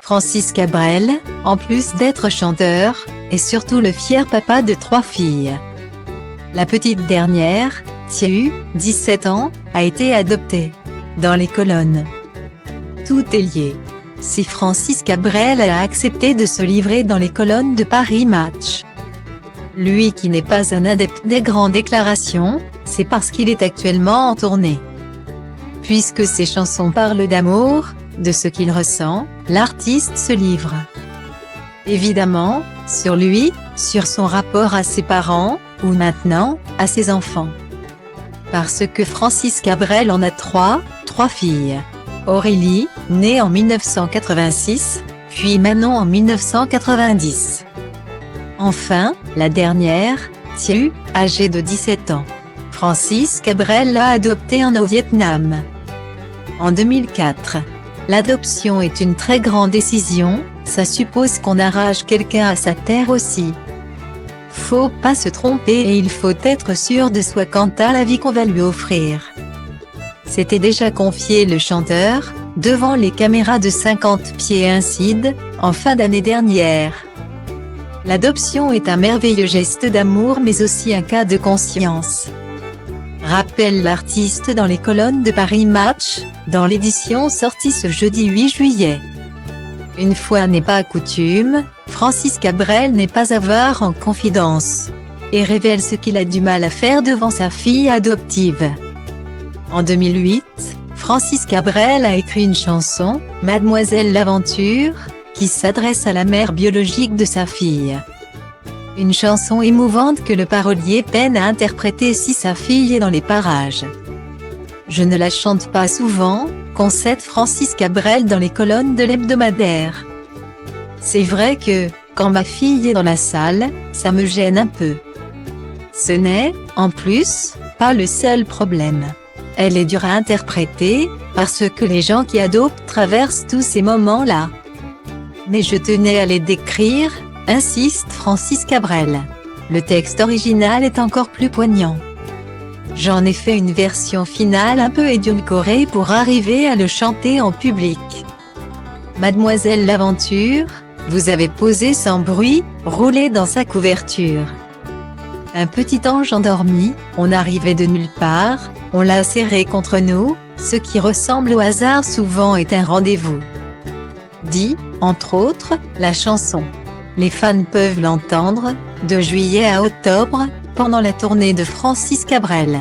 Francis Cabrel, en plus d'être chanteur, est surtout le fier papa de 3 filles. La petite dernière, Thieu, 17 ans, a été adoptée. Dans les colonnes. Tout est lié. Si Francis Cabrel a accepté de se livrer dans les colonnes de Paris Match. Lui qui n'est pas un adepte des grandes déclarations, c'est parce qu'il est actuellement en tournée. Puisque ses chansons parlent d'amour, de ce qu'il ressent, l'artiste se livre. Évidemment, sur lui, sur son rapport à ses parents, ou maintenant, à ses enfants. Parce que Francis Cabrel en a 3 filles. Aurélie, née en 1986, puis Manon en 1990. Enfin, la dernière, Thieu, âgée de 17 ans. Francis Cabrel l'a adoptée au Vietnam. En 2004. L'adoption est une très grande décision, ça suppose qu'on arrache quelqu'un à sa terre aussi. Faut pas se tromper et il faut être sûr de soi quant à la vie qu'on va lui offrir. S'était déjà confié le chanteur, devant les caméras de 50 pieds Incide, en fin d'année dernière. L'adoption est un merveilleux geste d'amour mais aussi un cas de conscience. Rappelle l'artiste dans les colonnes de Paris Match, dans l'édition sortie ce jeudi 8 juillet. Une fois n'est pas coutume, Francis Cabrel n'est pas avare en confidence. Et révèle ce qu'il a du mal à faire devant sa fille adoptive. En 2008, Francis Cabrel a écrit une chanson, Mademoiselle l'Aventure, qui s'adresse à la mère biologique de sa fille. Une chanson émouvante que le parolier peine à interpréter si sa fille est dans les parages. Je ne la chante pas souvent, concède Francis Cabrel dans les colonnes de l'hebdomadaire. C'est vrai que, quand ma fille est dans la salle, ça me gêne un peu. Ce n'est, en plus, pas le seul problème. Elle est dure à interpréter, parce que les gens qui adoptent traversent tous ces moments-là. Mais je tenais à les décrire, insiste Francis Cabrel. Le texte original est encore plus poignant. J'en ai fait une version finale un peu édulcorée pour arriver à le chanter en public. Mademoiselle l'Aventure, vous avez posé sans bruit, roulé dans sa couverture. Un petit ange endormi, on arrivait de nulle part, on l'a serré contre nous, ce qui ressemble au hasard souvent est un rendez-vous. Dit, entre autres, la chanson. Les fans peuvent l'entendre, de juillet à octobre, pendant la tournée de Francis Cabrel.